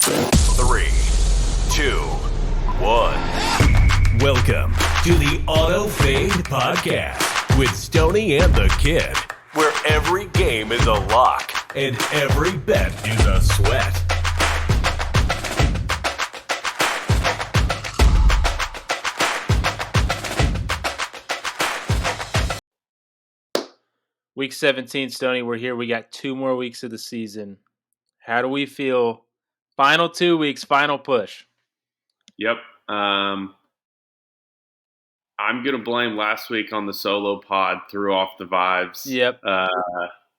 3, 2, 1. Welcome to the Auto Fade Podcast with Stoney and the Kid, where every game is a lock and every bet is a sweat. Week 17, Stoney, we're here. We got 2 more weeks of the season. How do we feel? Final 2 weeks, final push. Yep. I'm going to blame last week on the solo pod, threw off the vibes. Yep.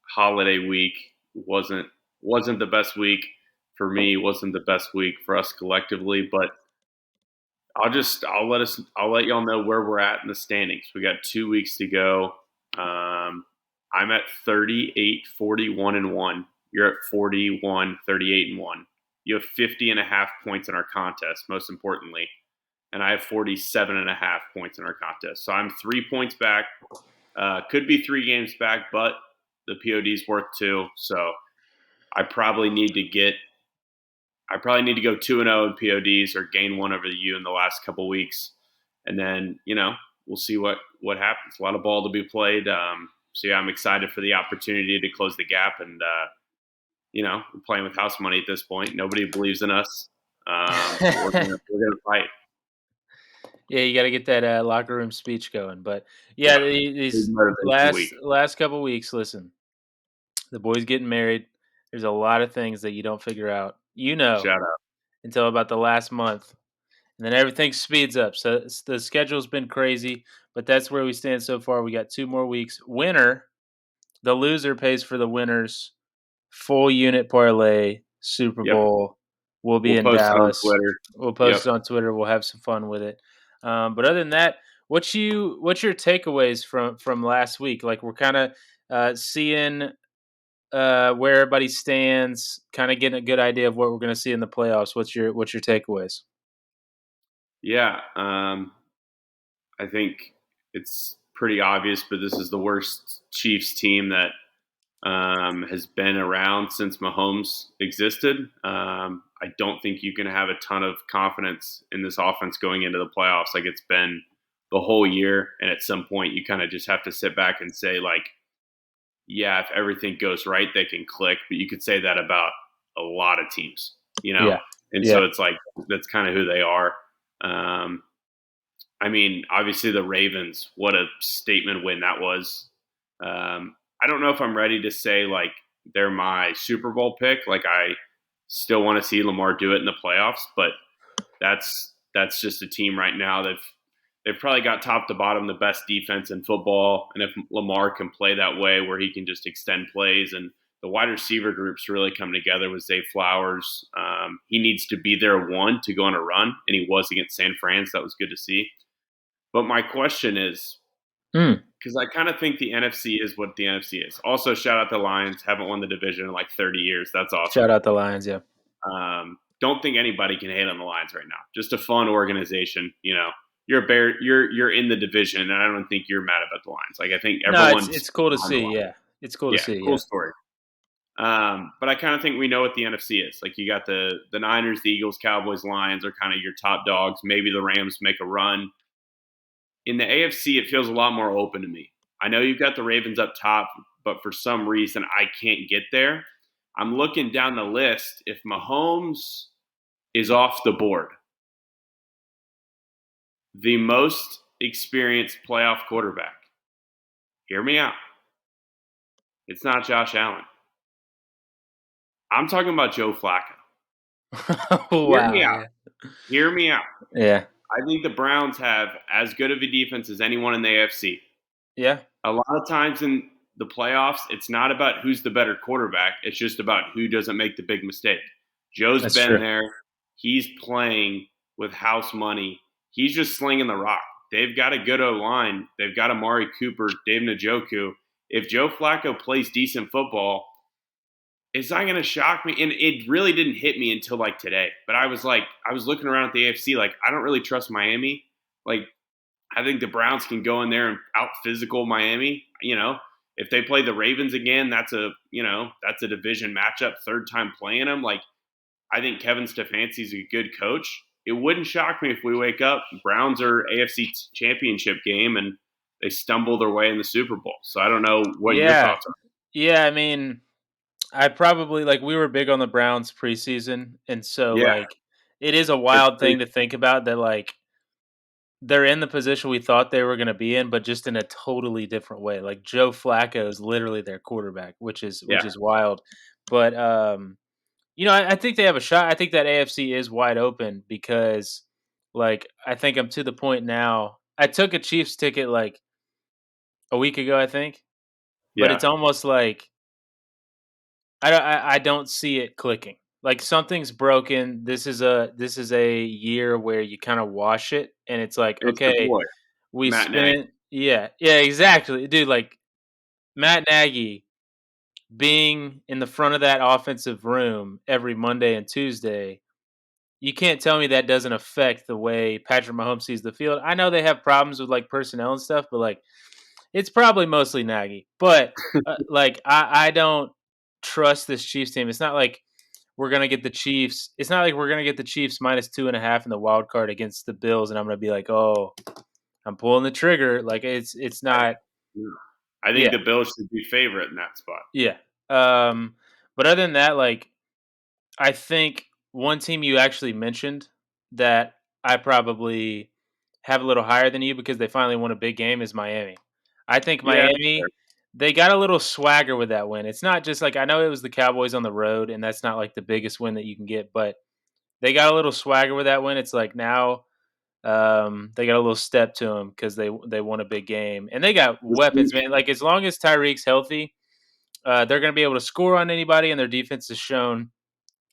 Holiday week wasn't the best week for me, wasn't the best week for us collectively, but I'll let y'all know where we're at in the standings. We got 2 weeks to go. I'm at 38, 41-1. You're at 41, 38-1. You have 50.5 points in our contest, most importantly. And I have 47.5 points in our contest. So I'm 3 points back. Could be 3 games back, but the POD's worth 2. So I probably need to go 2-0 in PODs or gain 1 over the U in the last couple weeks. And then, we'll see what happens. A lot of ball to be played. So yeah, I'm excited for the opportunity to close the gap, and we're playing with house money at this point. Nobody believes in us. We're gonna fight. Yeah, you got to get that locker room speech going. But yeah, these last couple weeks, listen, the boys getting married. There's a lot of things that you don't figure out, Shout out. until about the last month. And then everything speeds up. So the schedule's been crazy, but that's where we stand so far. We got 2 more weeks. The loser pays for the winner's full unit parlay Super Bowl. We'll be in Dallas. We'll post it on Twitter. We'll have some fun with it. But other than that, what's your takeaways from last week? Like, we're kind of seeing where everybody stands, kind of getting a good idea of what we're going to see in the playoffs. What's your takeaways? Yeah, I think it's pretty obvious, but this is the worst Chiefs team that has been around since Mahomes existed. I don't think you can have a ton of confidence in this offense going into the playoffs like it's been the whole year. And at some point, you kind of just have to sit back and say, like, yeah, if everything goes right, they can click. But you could say that about a lot of teams, Yeah. So it's like that's kind of who they are. Obviously the Ravens, what a statement win that was. I don't know if I'm ready to say, like, they're my Super Bowl pick. Like, I still want to see Lamar do it in the playoffs, but that's just a team right now. They've probably got top to bottom the best defense in football. And if Lamar can play that way where he can just extend plays, and the wide receiver group's really come together with Zay Flowers. He needs to be there to go on a run, and he was against San Fran, so that was good to see. But my question is, because I kind of think the NFC is what the NFC is. Also, shout out the Lions. Haven't won the division in like 30 years. That's awesome. Shout out the Lions, yeah. Don't think anybody can hate on the Lions right now. Just a fun organization. You're a Bear. You're in the division, and I don't think you're mad about the Lions. Like, I think everyone's. No, it's cool to see. Yeah, it's cool to see. Cool story. But I kind of think we know what the NFC is. Like, you got the Niners, the Eagles, Cowboys, Lions are kind of your top dogs. Maybe the Rams make a run. In the AFC, it feels a lot more open to me. I know you've got the Ravens up top, but for some reason I can't get there. I'm looking down the list. If Mahomes is off the board, the most experienced playoff quarterback, hear me out. It's not Josh Allen. I'm talking about Joe Flacco. Wow. Hear me out. Yeah. I think the Browns have as good of a defense as anyone in the AFC. Yeah. A lot of times in the playoffs, it's not about who's the better quarterback. It's just about who doesn't make the big mistake. That's been true. There. He's playing with house money. He's just slinging the rock. They've got a good O-line. They've got Amari Cooper, Dave Njoku. If Joe Flacco plays decent football, it's not going to shock me. And it really didn't hit me until like today. But I was looking around at the AFC, like, I don't really trust Miami. Like, I think the Browns can go in there and out physical Miami. If they play the Ravens again, that's a division matchup, third time playing them. Like, I think Kevin Stefanski's a good coach. It wouldn't shock me if we wake up, Browns are AFC championship game, and they stumble their way in the Super Bowl. So I don't know what your Yeah. thoughts are. Yeah, I mean, I probably like we were big on the Browns preseason, and so Yeah, like it is a it's wild crazy. thing to think about that like they're in the position we thought they were going to be in, but just in a totally different way. Like Joe Flacco is literally their quarterback, which Yeah, is wild. But I think they have a shot. I think that AFC is wide open because, like, I think I'm to the point now. I took a Chiefs ticket like a week ago, I think, but yeah. it's almost like I don't see it clicking. Like something's broken. This is a year where you kind of wash it, and it's like It's the okay, boy, we Matt Nagy. spent yeah exactly, dude. Like Matt Nagy being in the front of that offensive room every Monday and Tuesday. You can't tell me that doesn't affect the way Patrick Mahomes sees the field. I know they have problems with like personnel and stuff, but like it's probably mostly Nagy. But like I don't trust this Chiefs team. It's not like we're gonna get the Chiefs. It's not like we're gonna get the Chiefs -2.5 in the wild card against the Bills, and I'm gonna be like, oh, I'm pulling the trigger. Like it's I, not. yeah. I think Yeah, the Bills should be favorite in that spot. yeah. Um, but other than that, like I think one team you actually mentioned that I probably have a little higher than you because they finally won a big game is Miami. I think Yeah, Miami, they got a little swagger with that win. It's not just like I know it was the Cowboys on the road, and that's not like the biggest win that you can get, but they got a little swagger with that win. It's like now they got a little step to them because they won a big game and they got this weapons, week. man. Like as long as Tyreek's healthy, they're going to be able to score on anybody, and their defense has shown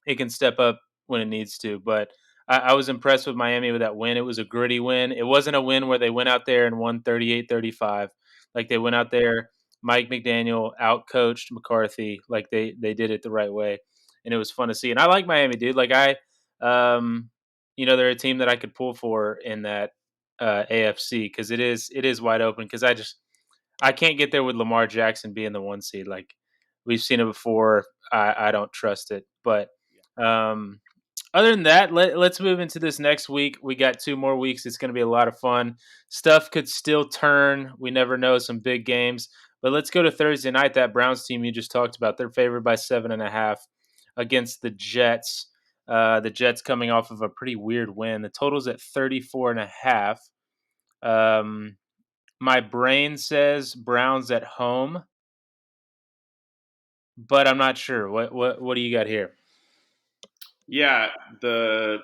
it can step up when it needs to. But I was impressed with Miami with that win. It was a gritty win. It wasn't a win where they went out there and won 38-35. Like they went out there, Mike McDaniel outcoached McCarthy. Like they did it the right way, and it was fun to see. And I like Miami, dude. Like um, they're a team that I could pull for in that AFC because it is wide open. Because I can't get there with Lamar Jackson being the one seed. Like we've seen it before. I don't trust it. But um, other than that, let's move into this next week. We got 2 more weeks. It's going to be a lot of fun. Stuff could still turn. We never know. Some big games. But let's go to Thursday night. That Browns team you just talked about, they're favored by 7.5 against the Jets. The Jets coming off of a pretty weird win. The total's at 34.5. Um, my brain says Browns at home, but I'm not sure. What do you got here? Yeah, the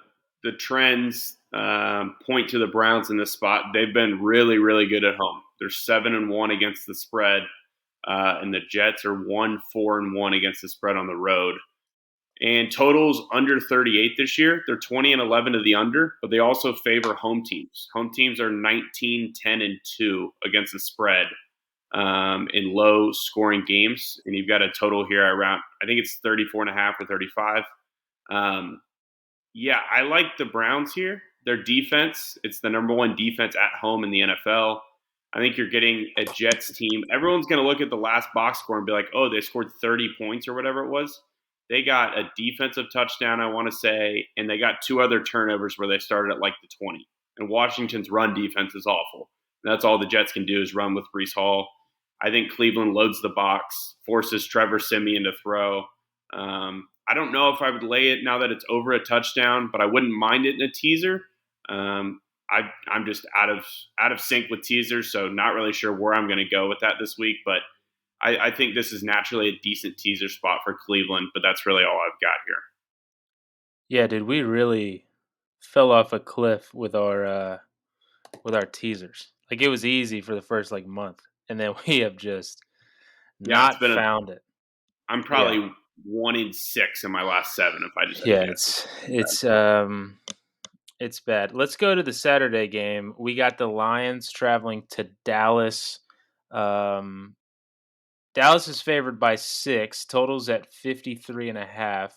trends point to the Browns in this spot. They've been really, really good at home. They're 7-1 against the spread, and the Jets are 1-4-1 against the spread on the road. And totals under 38 this year. They're 20-11 to the under, but they also favor home teams. Home teams are 19-10-2 against the spread in low scoring games. And you've got a total here around, I think it's 34.5 or 35. Um, yeah, I like the Browns here. Their defense, it's the number one defense at home in the NFL. I think you're getting a Jets team. Everyone's going to look at the last box score and be like, oh, they scored 30 points or whatever it was. They got a defensive touchdown, I want to say, and they got 2 other turnovers where they started at like the 20. And Washington's run defense is awful. And that's all the Jets can do is run with Brees Hall. I think Cleveland loads the box, forces Trevor Siemian to throw. I don't know if I would lay it now that it's over a touchdown, but I wouldn't mind it in a teaser. I'm just out of sync with teasers, so not really sure where I'm going to go with that this week. But I think this is naturally a decent teaser spot for Cleveland, but that's really all I've got here. Yeah, dude, we really fell off a cliff with our teasers. Like it was easy for the first like month, and then we have just Yeah, not found it. I'm Yeah, probably 1 in 6 in my last 7 if I just had to yeah, guess. it's bad. Let's go to the Saturday game. We got the Lions traveling to Dallas. Um, Dallas is favored by 6. Totals at 53.5.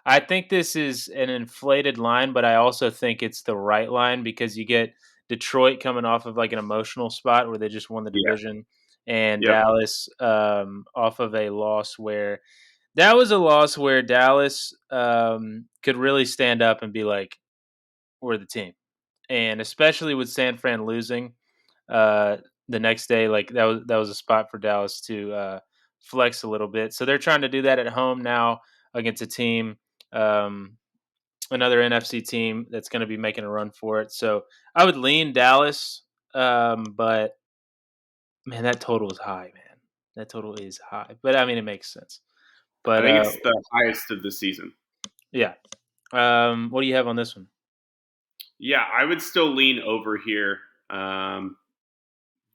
I think this is an inflated line, but I also think it's the right line because you get Detroit coming off of like an emotional spot where they just won the Yeah. division, and Yep. Dallas off of a loss where That was a loss where Dallas could really stand up and be like, "We're the team," and especially with San Fran losing uh, the next day, like that was a spot for Dallas to flex a little bit. So they're trying to do that at home now against a team, um, another NFC team that's going to be making a run for it. So I would lean Dallas, but man, that total is high, man. That total is high, but I mean it makes sense. I But think it's the highest of the season. yeah, what do you have on this one? Yeah, I would still lean over here. Um,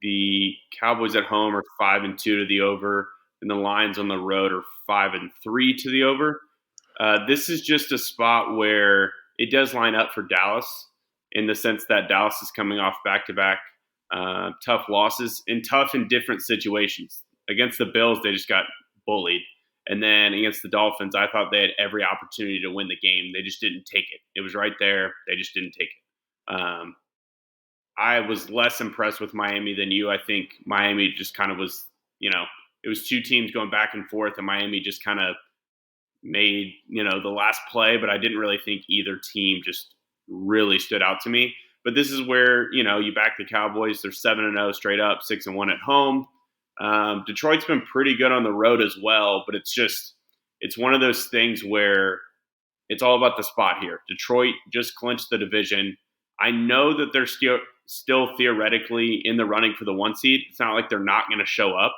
the Cowboys at home are 5-2 to the over, and the Lions on the road are 5-3 to the over. This is just a spot where it does line up for Dallas in the sense that Dallas is coming off back-to-back tough losses and tough in different situations. Against the Bills, they just got bullied. And then against the Dolphins, I thought they had every opportunity to win the game. They just didn't take it. It was right there. They just didn't take it. I was less impressed with Miami than you. I think Miami just kind of was, it was two teams going back and forth, and Miami just kind of made, the last play, but I didn't really think either team just really stood out to me. But this is where, you back the Cowboys. They're 7-0 straight up, 6-1 at home. Detroit's been pretty good on the road as well, but it's one of those things where it's all about the spot here. Detroit just clinched the division. I know that they're still theoretically in the running for the 1 seed. It's not like they're not going to show up,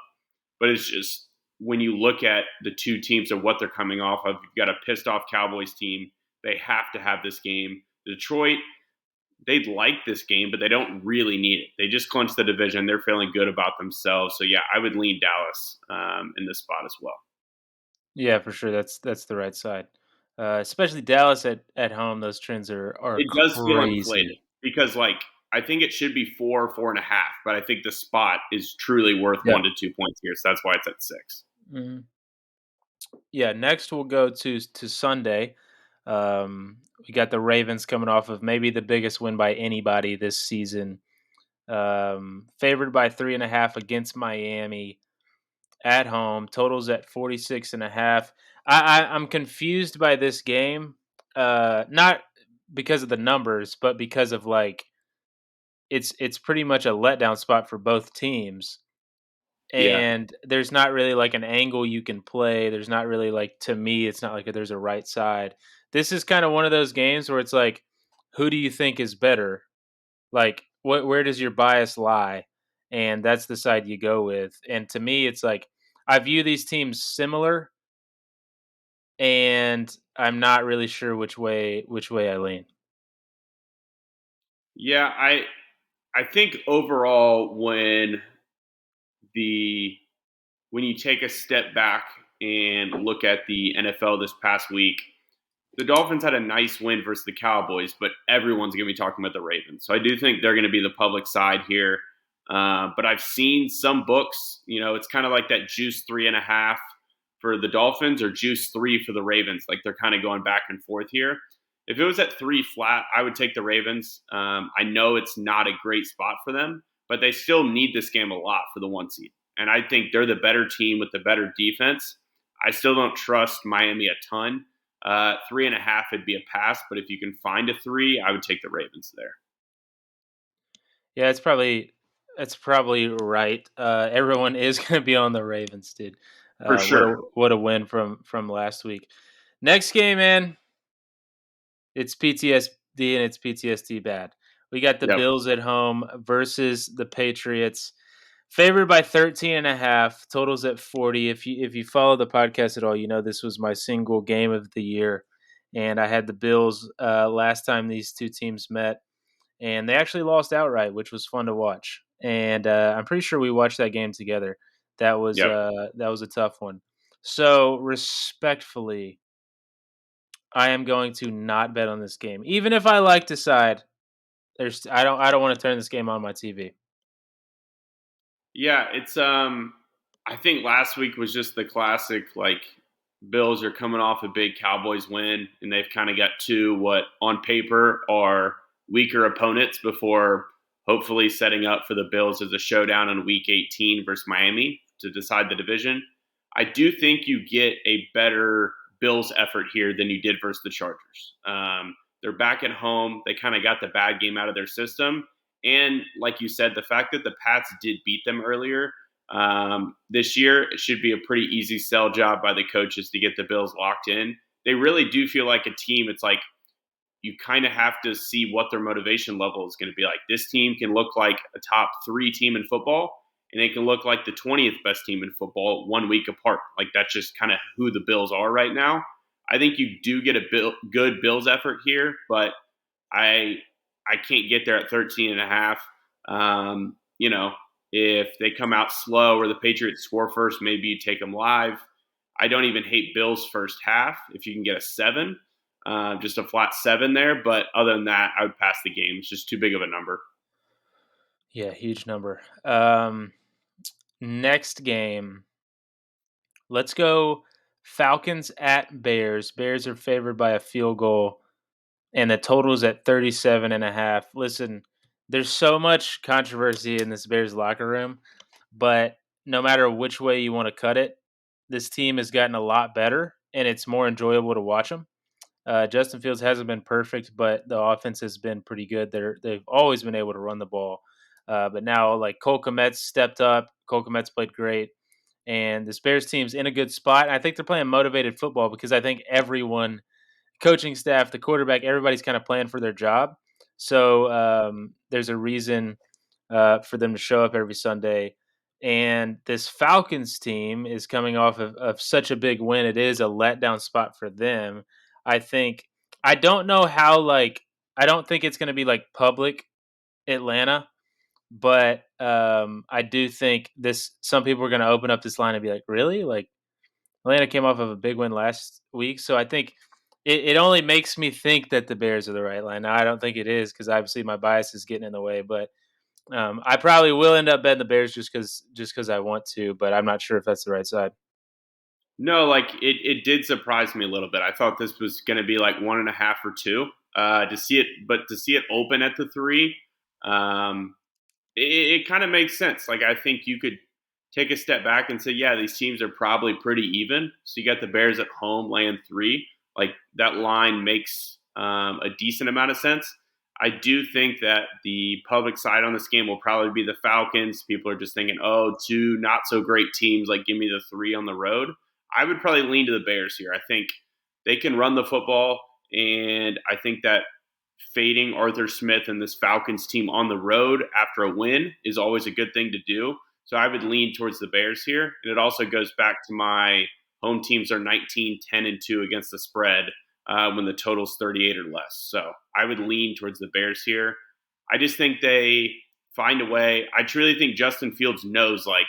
but it's just when you look at the two teams of what they're coming off of, you've got a pissed off Cowboys team. They have to have this game. Detroit, they'd like this game, but they don't really need it. They just clinched the division. They're feeling good about themselves. So, yeah, I would lean Dallas in this spot as well. Yeah, for sure. That's the right side. Especially Dallas at home. Those trends are It does feel inflated crazy. because, I think it should be 4.5, but I think the spot is truly worth Yeah. 1 to 2 points here. So that's why it's at 6. hmm Yeah. Next, we'll go to Sunday. We got the Ravens coming off of maybe the biggest win by anybody this season. Favored by 3.5 against Miami at home. Totals at 46.5. I'm confused by this game. Not because of the numbers, but because of like it's pretty much a letdown spot for both teams. Yeah. And there's not really like an angle you can play. There's not really like to me, it's not like there's a right side. This is kind of one of those games where it's like, who do you think is better? Like, where does your bias lie? And that's the side you go with. And to me, it's like I view these teams similar, and I'm not really sure which way I lean. Yeah, I think overall the when you take a step back and look at the NFL this past week, the Dolphins had a nice win versus the Cowboys, but everyone's going to be talking about the Ravens. So I do think they're going to be the public side here. But I've seen some books, it's kind of like that juice 3.5 for the Dolphins or juice 3 for the Ravens. Like they're kind of going back and forth here. If it was at 3 flat, I would take the Ravens. I know it's not a great spot for them, but they still need this game a lot for the 1 seed. And I think they're the better team with the better defense. I still don't trust Miami a ton. 3.5 would be a pass, but if you can find a 3, I would take the Ravens there. Yeah, it's probably right. Everyone is going to be on the Ravens, dude. For What a sure. what a win from last week. Next game, man, it's PTSD and it's PTSD bad. We got the Yep. Bills at home versus the Patriots. Favored by 13.5. Totals at 40. If you follow the podcast at all, you know this was my single game of the year, and I had the Bills last time these two teams met, and they actually lost outright, which was fun to watch. And I'm pretty sure we watched that game together. Yep. That was a tough one. So respectfully, I am going to not bet on this game, even if I like the side. I don't want to turn this game on my TV. Yeah, it's I think last week was just the classic Bills are coming off a big Cowboys win and they've kind of got two what on paper are weaker opponents before hopefully setting up for the Bills as a showdown in week 18 versus Miami to decide the division. I do think you get a better Bills effort here than you did versus the Chargers. They're back at home. They kind of got the bad game out of their system. And like you said, the fact that the Pats did beat them earlier this year, it should be a pretty easy sell job by the coaches to get the Bills locked in. They really do feel like a team. It's like you kind of have to see what their motivation level is going to be like. This team can look like a top 3 team in football, and it can look like the 20th best team in football 1 week apart. Like that's just kind of who the Bills are right now. I think you do get a good Bills effort here, but I I can't get there at 13 and a half. If they come out slow or the Patriots score first, maybe you take them live. I don't even hate Bills first half if you can get a 7, just a flat 7 there. But other than that, I would pass the game. It's just too big of a number. Yeah, huge number. Next game, let's go Falcons at Bears. Bears are favored by a field goal, and the total is at 37.5. Listen, there's so much controversy in this Bears locker room, but no matter which way you want to cut it, this team has gotten a lot better, and it's more enjoyable to watch them. Justin Fields hasn't been perfect, but the offense has been pretty good. They've always been able to run the ball, but now like Cole Kmet's stepped up. Cole Kmet's played great, and this Bears team's in a good spot. I think they're playing motivated football because I think everyone, coaching staff, the quarterback, everybody's kind of playing for their job. So there's a reason for them to show up every Sunday. And this Falcons team is coming off of such a big win. It is a letdown spot for them. I think I don't know how I don't think it's going to be like public Atlanta, but I do think this. Some people are going to open up this line and be like, "Really? Like Atlanta came off of a big win last week." So I think it only makes me think that the Bears are the right line. Now I don't think it is because obviously my bias is getting in the way, but I probably will end up betting the Bears just because I want to, but I'm not sure if that's the right side. No, like it did surprise me a little bit. I thought this was going to be like 1.5 or 2 to see it open at the 3. Um, it kind of makes sense. Like I think you could take a step back and say, yeah, these teams are probably pretty even. So you got the Bears at home laying 3. Like that line makes a decent amount of sense. I do think that the public side on this game will probably be the Falcons. People are just thinking, oh, 2 not so great teams. Like give me the 3 on the road. I would probably lean to the Bears here. I think they can run the football, and I think that fading Arthur Smith and this Falcons team on the road after a win is always a good thing to do. So I would lean towards the Bears here. And it also goes back to my home teams are 19, 10, and 2 against the spread when the total's 38 or less. So I would lean towards the Bears here. I just think they find a way. I truly think Justin Fields knows, like,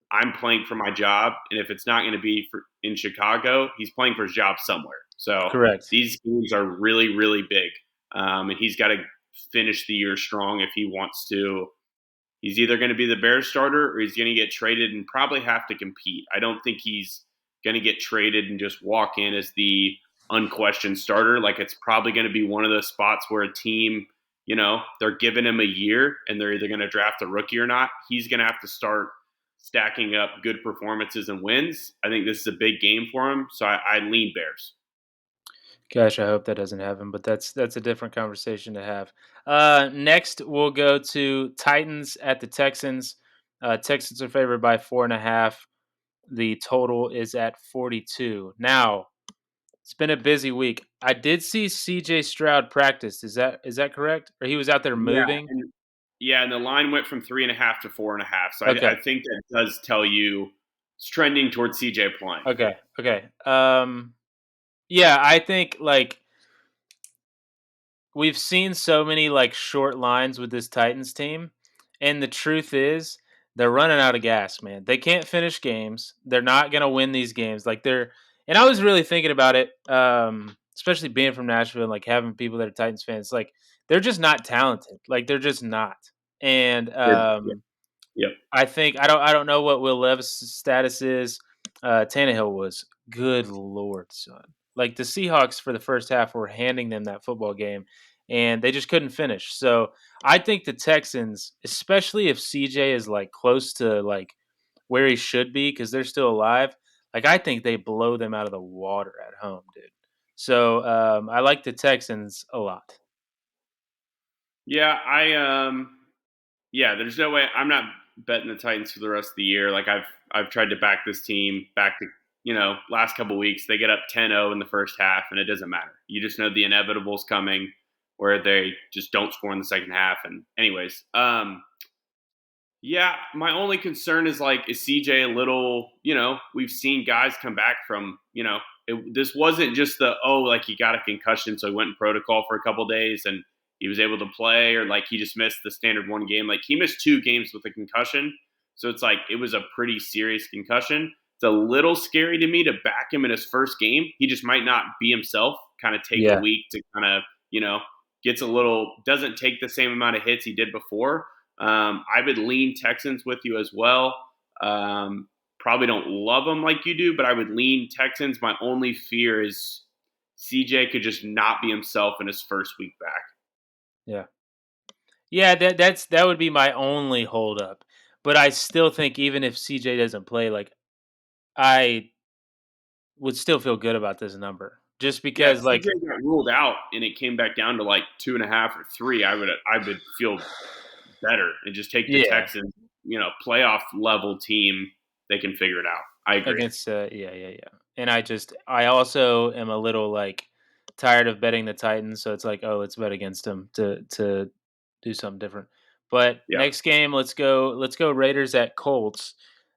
I'm playing for my job, and if it's not going to be in Chicago, he's playing for his job somewhere. So Correct. these games are really, really big, and he's got to finish the year strong if he wants to. He's either going to be the Bears starter or he's going to get traded and probably have to compete. I don't think he's going to get traded and just walk in as the unquestioned starter. Like it's probably going to be one of those spots where a team, they're giving him a year and they're either going to draft a rookie or not. He's going to have to start stacking up good performances and wins. I think this is a big game for him, so I lean Bears. Gosh, I hope that doesn't happen, but that's a different conversation to have. Next, we'll go to Titans at the Texans. Texans are favored by 4.5. The total is at 42. Now, it's been a busy week. I did see C.J. Stroud practice. Is that correct? Or he was out there Yeah, moving? and the line went from 3.5 to 4.5. So I Okay. think that does tell you it's trending towards CJ playing. Okay. Yeah, I think we've seen so many short lines with this Titans team, and the truth is they're running out of gas, man. They can't finish games. They're not gonna win these games. And I was really thinking about it, especially being from Nashville and having people that are Titans fans. Like they're just not talented. Like they're just not. And Yeah. Yep. I think I don't know what Will Levis' status is. Tannehill was good lord, son. Like the Seahawks for the first half were handing them that football game, and they just couldn't finish. So I think the Texans, especially if CJ is close to where he should be, because they're still alive. Like, I think they blow them out of the water at home, dude. So I like the Texans a lot. Yeah, yeah, there's no way I'm not betting the Titans for the rest of the year. Like I've tried to back this team back to last couple weeks. They get up 10-0 in the first half, and it doesn't matter. You just know the inevitable's coming, where they just don't score in the second half. And anyways, yeah, my only concern is like, is CJ a little? We've seen guys come back from this wasn't just like he got a concussion, so he went in protocol for a couple days and he was able to play, or like he just missed the standard one game. Like he missed 2 games with a concussion, so it's like it was a pretty serious concussion. It's a little scary to me to back him in his first game. He just might not be himself. Kind of take a Yeah. week to kind of doesn't take the same amount of hits he did before. I would lean Texans with you as well. Probably don't love them like you do, but I would lean Texans. My only fear is CJ could just not be himself in his first week back. Yeah. Yeah, that would be my only holdup. But I still think even if CJ doesn't play, like I would still feel good about this number. Just Yeah, if because like CJ got ruled out and it came back down to like 2.5 or 3, I would feel better and just take the yeah, Texans, playoff level team. They can figure it out. I agree. against yeah. And I also am a little like tired of betting the Titans, so it's like, oh, let's bet against them to do something different. But Yeah. next game, let's go Raiders at Colts.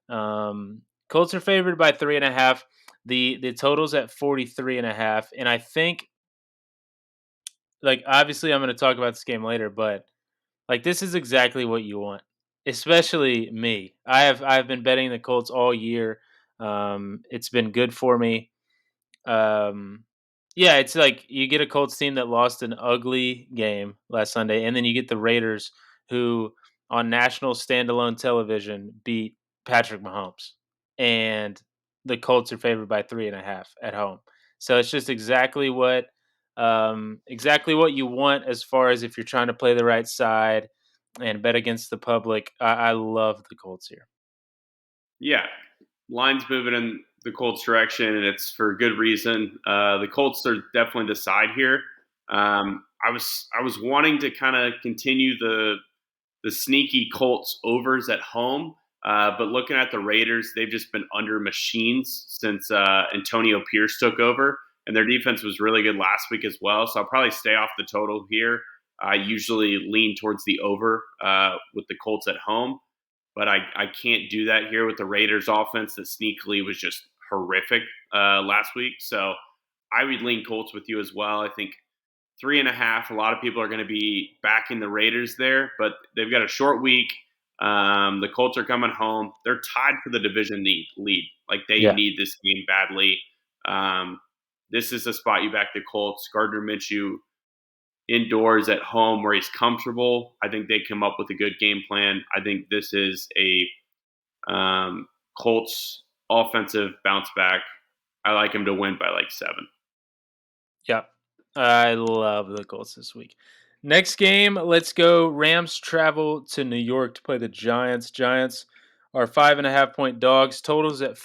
Colts are favored by 3.5. The total's at 43.5, and I think, like, obviously I'm going to talk about this game later, but like this is exactly what you want, especially me. I've been betting the Colts all year. It's been good for me. Um, yeah, it's like you get a Colts team that lost an ugly game last Sunday, and then you get the Raiders, who on national standalone television beat Patrick Mahomes, and the Colts are favored by 3.5 at home. So it's just exactly what you want as far as if you're trying to play the right side and bet against the public. I love the Colts here. Yeah, line's moving in the Colts' direction, and it's for good reason. The Colts are definitely the side here. I was wanting to kind of continue the sneaky Colts overs at home, but looking at the Raiders, they've just been under machines since Antonio Pierce took over, and their defense was really good last week as well. So I'll probably stay off the total here. I usually lean towards the over with the Colts at home, but I can't do that here with the Raiders offense that sneakily was just horrific last week. So I would lean Colts with you as well. I think 3.5. A lot of people are going to be backing the Raiders there, but they've got a short week. The Colts are coming home. They're tied for the division lead. Like they Yeah. need this game badly. This is the spot you back the Colts. Gardner Minshew indoors at home where he's comfortable. I think they come up with a good game plan. I think this is a Colts offensive bounce back. I like him to win by like 7. Yeah. I love the Colts this week. Next game, let's go. Rams travel to New York to play the Giants. Giants are 5.5 point dogs. Totals at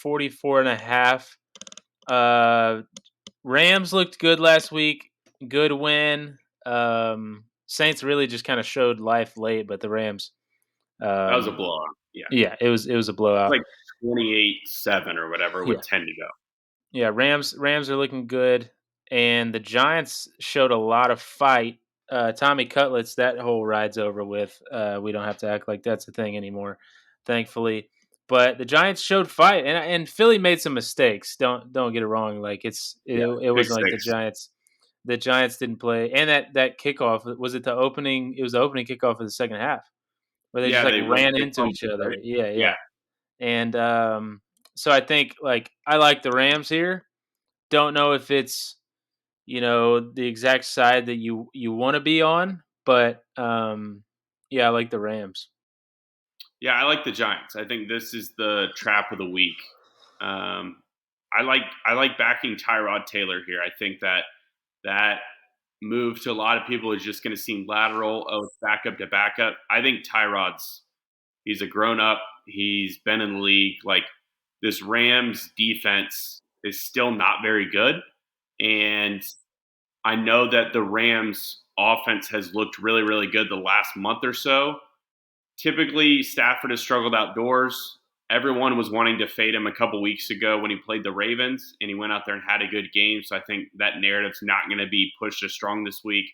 44.5. Rams looked good last week. Good win. Saints really just kind of showed life late, but the Rams, That was a um, blowout. Yeah. yeah, it was a blowout. Like 28-7 or whatever Yeah. with 10 to go. Yeah, Rams are looking good, and the Giants showed a lot of fight. Tommy Cutlets, that whole ride's over with. We don't have to act like that's a thing anymore, thankfully. But the Giants showed fight, and Philly made some mistakes. Don't get it wrong. Like Yeah. it Pick wasn't like the 6. Giants. The Giants didn't play, and that kickoff was it. The opening, it was the opening kickoff of the second half, where they just Yeah, like they ran they into each fumbled, other. right? Yeah, Yeah. yeah. And so I think like I like the Rams here. Don't know if it's the exact side that you want to be on, but yeah, I like the Rams. Yeah, I like the Giants. I think this is the trap of the week. Um, I like backing Tyrod Taylor here. I think that move to a lot of people is just going to seem lateral. Oh, it's backup to backup. I think he's a grown up. He's been in the league. Like this Rams defense is still not very good. And I know that the Rams offense has looked really, really good the last month or so. Typically, Stafford has struggled outdoors. Everyone was wanting to fade him a couple weeks ago when he played the Ravens, and he went out there and had a good game. So I think that narrative's not going to be pushed as strong this week.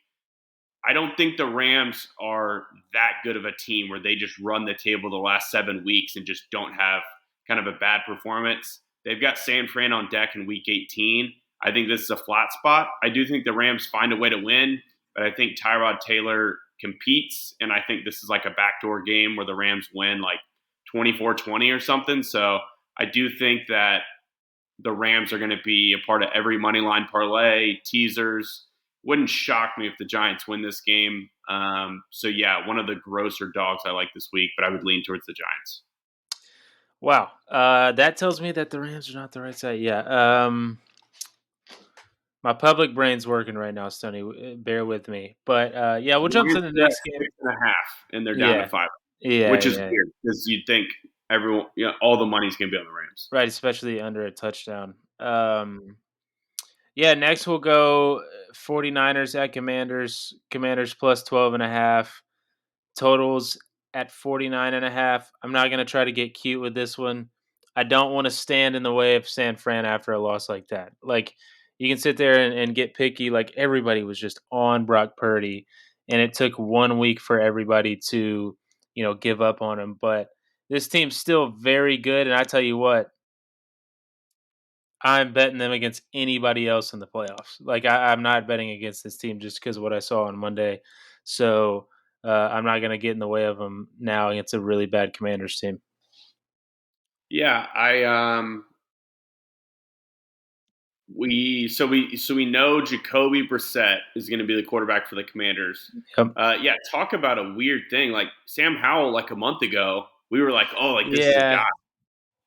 I don't think the Rams are that good of a team where they just run the table the last 7 weeks and just don't have kind of a bad performance. They've got San Fran on deck in week 18. I think this is a flat spot. I do think the Rams find a way to win, but I think Tyrod Taylor competes, and I think this is like a backdoor game where the Rams win like 24-20 or something. So I do think that the Rams are going to be a part of every money line parlay, teasers. Wouldn't shock me if the Giants win this game. So yeah, one of the grosser dogs I like this week, but I would lean towards the Giants. Wow. That tells me that the Rams are not the right side. Yeah. My public brain's working right now, Stoney. Bear with me. But yeah, we'll The jump to Rams the are at next game. 6.5, and they're down to Yeah. 5, Yeah. which is Yeah. weird because you'd think everyone, all the money's going to be on the Rams. Right. Especially under a touchdown. Yeah. Next we'll go 49ers at Commanders. Commanders plus 12.5. Totals at 49.5. I'm not going to try to get cute with this one. I don't want to stand in the way of San Fran after a loss like that. Like, you can sit there and get picky. Like, everybody was just on Brock Purdy, and it took 1 week for everybody to, give up on him. But this team's still very good, and I tell you what, I'm betting them against anybody else in the playoffs. Like, I'm not betting against this team just because of what I saw on Monday. So I'm not going to get in the way of them now against a really bad Commanders team. Yeah, we know Jacoby Brissett is going to be the quarterback for the Commanders. Yep. Yeah, talk about a weird thing. Like Sam Howell, like a month ago, we were like, oh, like this is a Yeah. guy,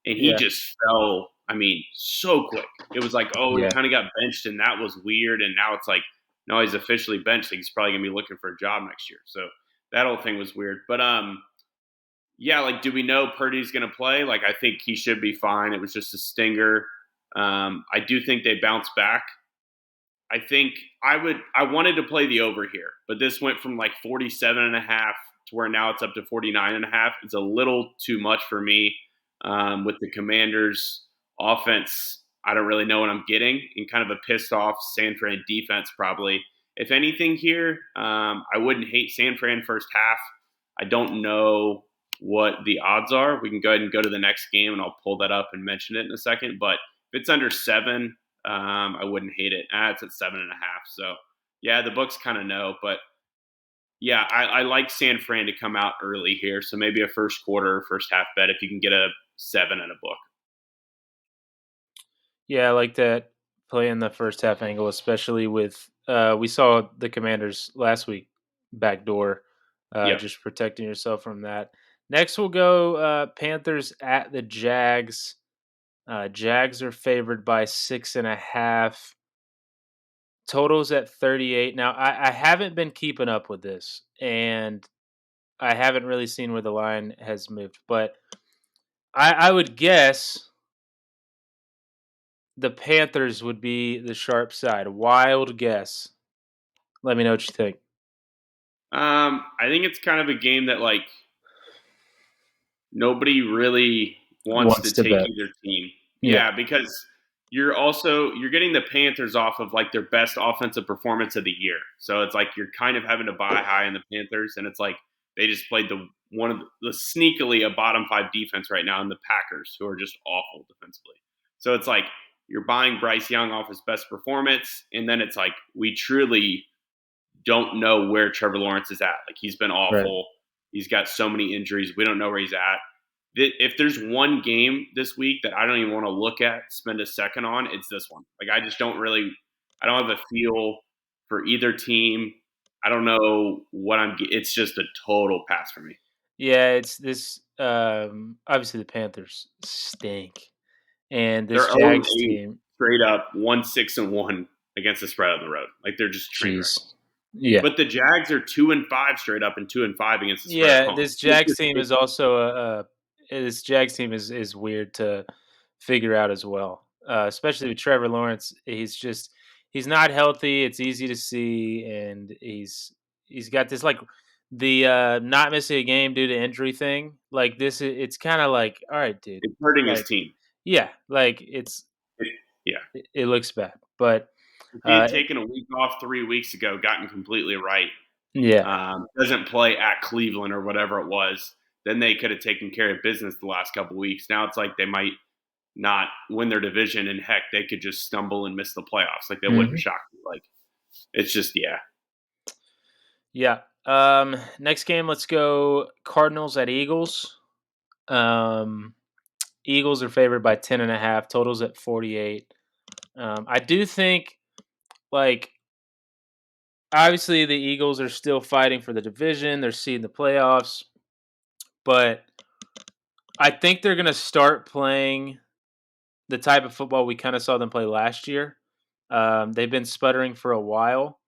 and he Yeah. just fell. I mean, so quick. It was like, oh, he Yeah. kind of got benched, and that was weird. And now it's like, no, he's officially benched. Like he's probably gonna be looking for a job next year. So that whole thing was weird. But yeah, like, do we know Purdy's gonna play? Like, I think he should be fine. It was just a stinger. I do think they bounce back. I think I wanted to play the over here, but this went from like 47.5 to where now it's up to 49.5. It's a little too much for me. With the Commanders offense, I don't really know what I'm getting, and kind of a pissed off San Fran defense probably. If anything here, I wouldn't hate San Fran first half. I don't know what the odds are. We can go ahead and go to the next game, and I'll pull that up and mention it in a second. But if it's under 7, I wouldn't hate it. It's at 7.5. So yeah, the books kind of know, but yeah, I like San Fran to come out early here. So maybe a first quarter, first half bet if you can get a 7 in a book. Yeah, I like that play in the first half angle, especially with we saw the Commanders last week backdoor, Yep. just protecting yourself from that. Next, we'll go Panthers at the Jags. Jags are favored by 6.5. Totals at 38. Now, I haven't been keeping up with this, and I haven't really seen where the line has moved, but I would guess the Panthers would be the sharp side. Wild guess. Let me know what you think. I think it's kind of a game that like nobody really wants to Wants to take bet. either team. Yeah. Yeah, because you're getting the Panthers off of like their best offensive performance of the year. So it's like you're kind of having to buy high in the Panthers, and it's like they just played one of the sneakily a bottom 5 defense right now in the Packers, who are just awful defensively. So it's like you're buying Bryce Young off his best performance, and then it's like we truly don't know where Trevor Lawrence is at. Like he's been Right. awful. He's got so many injuries. We don't know where he's at. If there's one game this week that I don't even want to look at, spend a second on, it's this one. Like I just don't really, I don't have a feel for either team. I don't know what it's just a total pass for me. Yeah, it's this obviously the Panthers stink. And this They're Jags 0-8 team, straight up, 1-6-1 against the spread on the road. Like they're just train wreck. jeez. Yeah. But the Jags are 2-5 straight up and 2-5 against the spread at Yeah, home. this Jags team is also this Jags team is weird to figure out as well. Especially with Trevor Lawrence, he's not healthy. It's easy to see, and he's got this like the not missing a game due to injury thing. Like this, it's kind of like, all right, dude. It's hurting his Like, team. yeah, like Yeah. it looks bad, but If he had uh, taken a week off 3 weeks ago, gotten completely right, yeah. doesn't play at Cleveland or whatever it was, then they could have taken care of business the last couple weeks. Now it's like they might not win their division, and heck, they could just stumble and miss the playoffs. Like, that wouldn't Mhm. shock me. Like, it's just, yeah. Yeah. Next game, let's go Cardinals at Eagles. Um, Eagles are favored by 10.5. Totals at 48. I do think, like, obviously the Eagles are still fighting for the division. They're seeing the playoffs, but I think they're going to start playing the type of football we kind of saw them play last year. They've been sputtering for a while,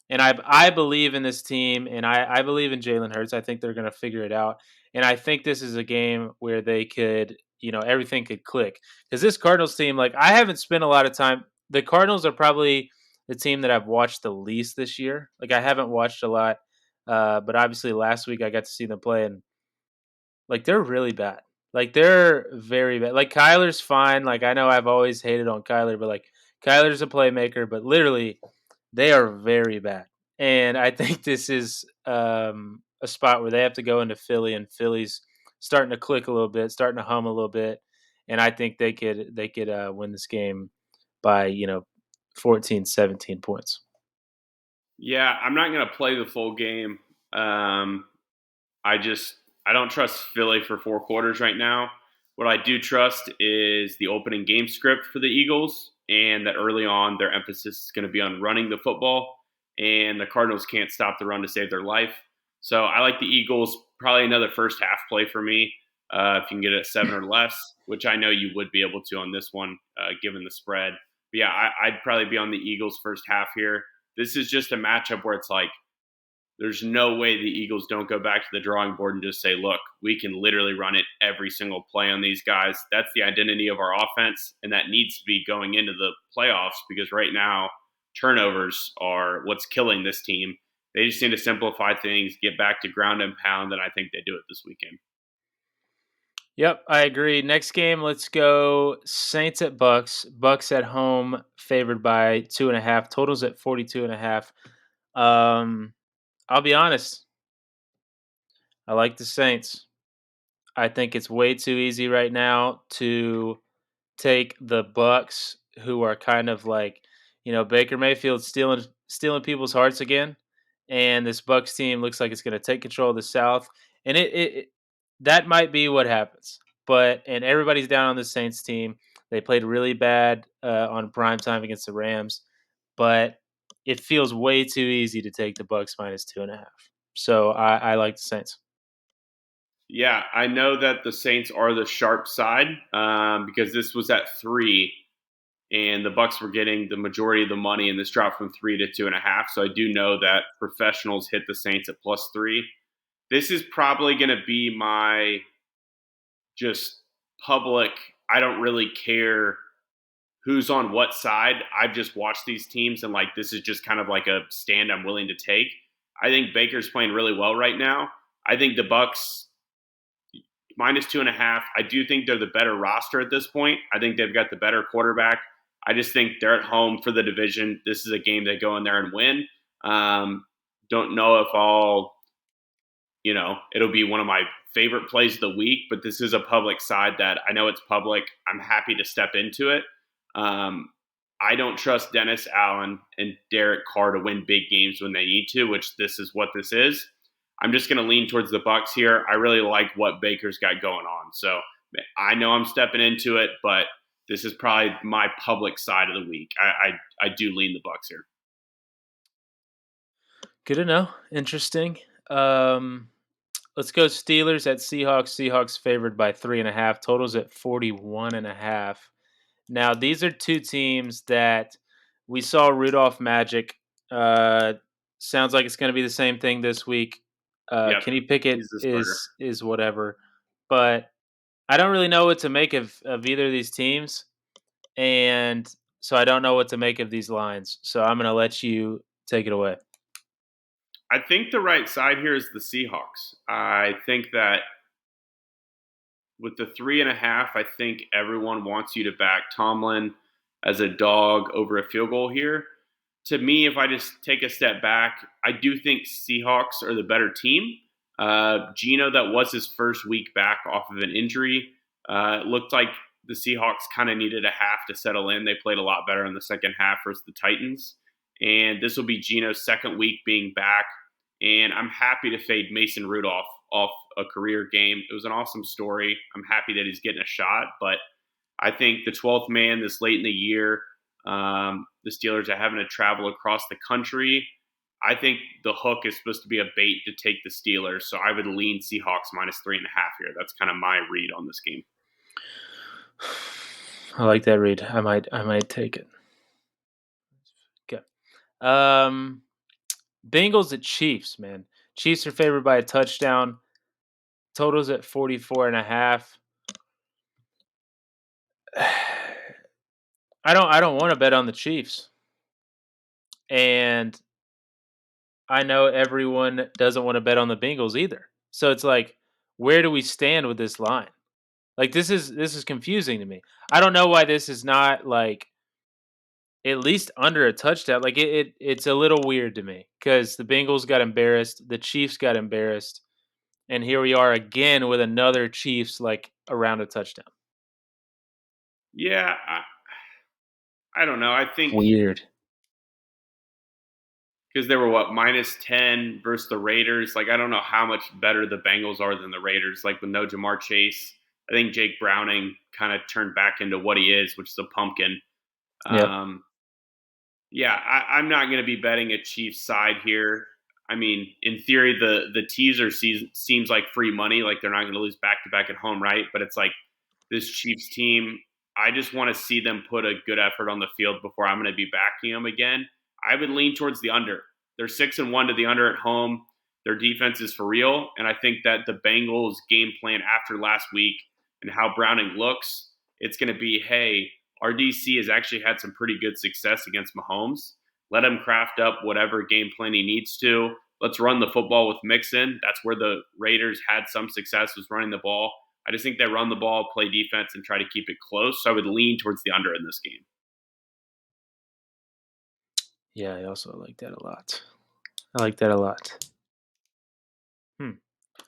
and I believe in this team, and I believe in Jalen Hurts. I think they're going to figure it out, and I think this is a game where they could, everything could click because this Cardinals team, like I haven't spent a lot of time. The Cardinals are probably the team that I've watched the least this year. Like I haven't watched a lot, but obviously last week I got to see them play, and like, they're really bad. Like, they're very bad. Like, Kyler's fine. Like, I know I've always hated on Kyler, but, like, Kyler's a playmaker, but literally, they are very bad. And I think this is a spot where they have to go into Philly, and Philly's starting to click a little bit, starting to hum a little bit. And I think they could win this game by, 14, 17 points. Yeah, I'm not going to play the full game. Um, I just I don't trust Philly for 4 quarters right now. What I do trust is the opening game script for the Eagles, and that early on their emphasis is going to be on running the football, and the Cardinals can't stop the run to save their life. So I like the Eagles. Probably another first half play for me. If you can get it at 7 or less, which I know you would be able to on this one, given the spread. But yeah, I'd probably be on the Eagles first half here. This is just a matchup where it's like there's no way the Eagles don't go back to the drawing board and just say, look, we can literally run it every single play on these guys. That's the identity of our offense, and that needs to be going into the playoffs because right now, turnovers are what's killing this team. They just need to simplify things, get back to ground and pound, and I think they do it this weekend. Yep, I agree. Next game, let's go Saints at Bucks. Bucks at home, favored by 2.5. Totals at 42.5. Um, I'll be honest. I like the Saints. I think it's way too easy right now to take the Bucks, who are kind of like, Baker Mayfield stealing people's hearts again, and this Bucks team looks like it's going to take control of the South, and it that might be what happens. But and everybody's down on the Saints team. They played really bad on prime time against the Rams, but it feels way too easy to take the Bucks minus 2.5. So I like the Saints. Yeah, I know that the Saints are the sharp side because this was at 3, and the Bucks were getting the majority of the money, and this dropped from 3 to 2.5. So I do know that professionals hit the Saints at +3. This is probably going to be my just public. I don't really care who's on what side. I've just watched these teams, and like this is just kind of like a stand I'm willing to take. I think Baker's playing really well right now. I think the Bucks -2.5. I do think they're the better roster at this point. I think they've got the better quarterback. I just think they're at home for the division. This is a game they go in there and win. Don't know if it'll be one of my favorite plays of the week, but this is a public side that I know it's public. I'm happy to step into it. I don't trust Dennis Allen and Derek Carr to win big games when they need to, which this is what this is. I'm just going to lean towards the Bucks here. I really like what Baker's got going on. So I know I'm stepping into it, but this is probably my public side of the week. I do lean the Bucks here. Good to know. Interesting. Um, let's go Steelers at Seahawks. Seahawks favored by 3.5. Totals at 41.5. Now, these are two teams that we saw Rudolph Magic. Sounds like it's going to be the same thing this week. Yep, Kenny Pickett he's the starter. is whatever, but I don't really know what to make of either of these teams, and so I don't know what to make of these lines. So I'm going to let you take it away. I think the right side here is the Seahawks. I think that with the 3.5, I think everyone wants you to back Tomlin as a dog over a field goal here. To me, if I just take a step back, I do think Seahawks are the better team. Gino, that was his first week back off of an injury. It looked like the Seahawks kind of needed a half to settle in. They played a lot better in the second half versus the Titans. And this will be Gino's second week being back. And I'm happy to fade Mason Rudolph off a career game. It was an awesome story. I'm happy that he's getting a shot, but I think the 12th man this late in the year, the Steelers are having to travel across the country. I think the hook is supposed to be a bait to take the Steelers, so I would lean Seahawks -3.5 here. That's kind of my read on this game. I like that read. I might take it. Okay. Bengals at Chiefs, man. Chiefs are favored by a touchdown. Totals at 44.5. I don't want to bet on the Chiefs. And I know everyone doesn't want to bet on the Bengals either. So it's like, where do we stand with this line? Like this is confusing to me. I don't know why this is not like at least under a touchdown. Like it's a little weird to me because the Bengals got embarrassed, the Chiefs got embarrassed, and here we are again with another Chiefs like around a touchdown. Yeah, I don't know. I think Weird. because they were -10 versus the Raiders. Like I don't know how much better the Bengals are than the Raiders. Like with no Jamar Chase, I think Jake Browning kind of turned back into what he is, which is a pumpkin. Yep. Yeah, I'm not going to be betting a Chiefs side here. I mean, in theory, the teaser seems like free money. Like they're not going to lose back to back at home, right? But it's like this Chiefs team. I just want to see them put a good effort on the field before I'm going to be backing them again. I would lean towards the under. They're 6-1 to the under at home. Their defense is for real, and I think that the Bengals' game plan after last week and how Browning looks, it's going to be, hey, our DC has actually had some pretty good success against Mahomes. Let him craft up whatever game plan he needs to. Let's run the football with Mixon. That's where the Raiders had some success, was running the ball. I just think they run the ball, play defense, and try to keep it close. So I would lean towards the under in this game. Yeah, I also like that a lot. I like that a lot.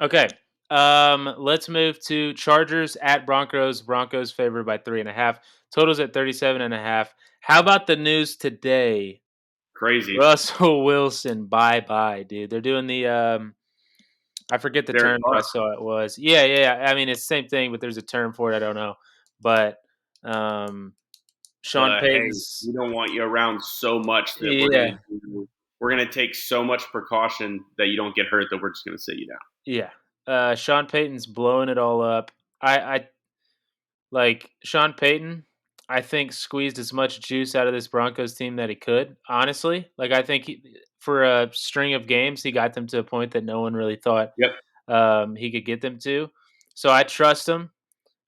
Okay. Let's move to Chargers at Broncos. Broncos favored by 3.5. Totals at 37.5. How about the news today? Crazy. Russell Wilson, bye bye, dude. They're doing the I forget the Derek term that I Carr. saw it was. Yeah. I mean, it's the same thing, but there's a term for it. I don't know. But Sean Hey, Payton's we don't want you around so much that yeah, we're gonna take so much precaution that you don't get hurt that we're just gonna sit you down. yeah. Sean Payton's blowing it all up. I like Sean Payton, I think squeezed as much juice out of this Broncos team that he could. Honestly, like I think for a string of games, he got them to a point that no one really thought Yep. he could get them to. So I trust him.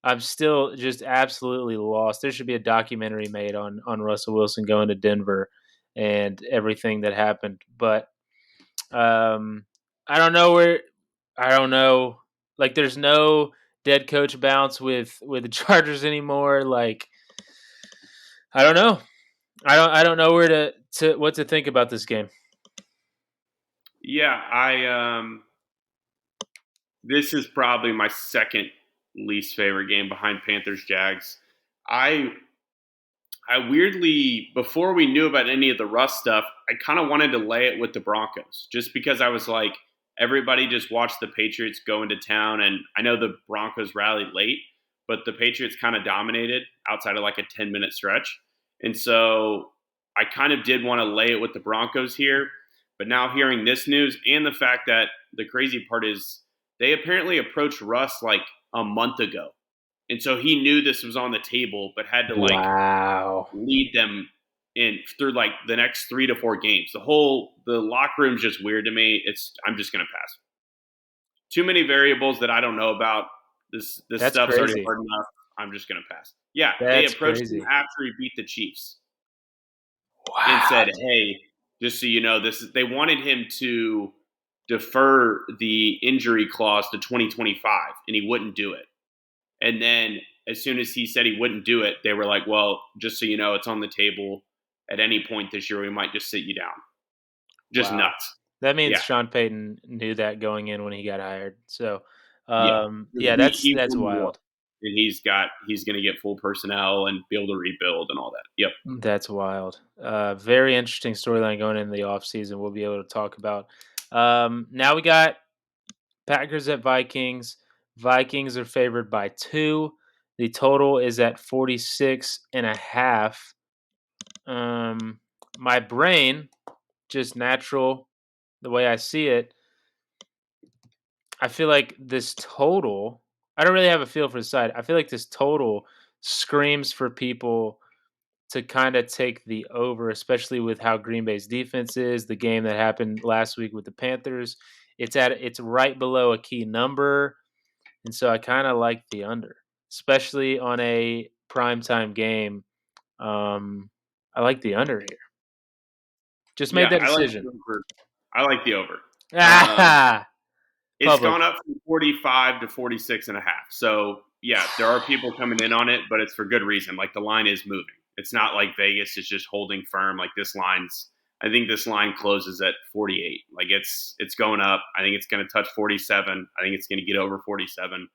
I'm still just absolutely lost. There should be a documentary made on Russell Wilson going to Denver and everything that happened. But um, I don't know where. I don't know. Like, there's no dead coach bounce with the Chargers anymore. Like, I don't know. I don't know where to what to think about this game. Yeah, this is probably my second least favorite game behind Panthers Jags. I I weirdly, before we knew about any of the Russ stuff, I kind of wanted to lay it with the Broncos just because I was like, everybody just watched the Patriots go into town. And I know the Broncos rallied late, but the Patriots kind of dominated outside of like a 10-minute stretch. And so I kind of did want to lay it with the Broncos here. But now hearing this news and the fact that the crazy part is they apparently approached Russ like a month ago. And so he knew this was on the table, but had to like Wow. lead them in through like the next 3 to 4 games. The locker room's just weird to me. I'm just gonna pass. Too many variables that I don't know about. This That's stuff's already crazy. hard enough. I'm just gonna pass. Yeah, they That's approached him crazy. after he beat the Chiefs and Wow. said, "Hey, just so you know, they wanted him to defer the injury clause to 2025, and he wouldn't do it. And then as soon as he said he wouldn't do it, they were like, "Well, just so you know, it's on the table. At any point this year, we might just sit you down." Just Wow. nuts. That means Yeah, Sean Payton knew that going in when he got hired. So, yeah. yeah, He that's won the war, wild. and he's going to get full personnel and be able to rebuild and all that. Yep, That's wild. Very interesting storyline going into the offseason. We'll be able to talk about. Now we got Packers at Vikings. Vikings are favored by 2. The total is at 46.5. My brain, just natural, the way I see it, I feel like this total, I don't really have a feel for the side. I feel like this total screams for people to kind of take the over, especially with how Green Bay's defense is, the game that happened last week with the Panthers. It's right below a key number. And so I kind of like the under, especially on a primetime game. I like the under here. Just made yeah. that I like decision. the over. I like the over. Ah, It's public. gone up from 45 to 46 and a half. So, yeah, there are people coming in on it, but it's for good reason. Like the line is moving. It's not like Vegas is just holding firm. Like I think this line closes at 48. Like it's going up. I think it's going to touch 47. I think it's going to get over 47.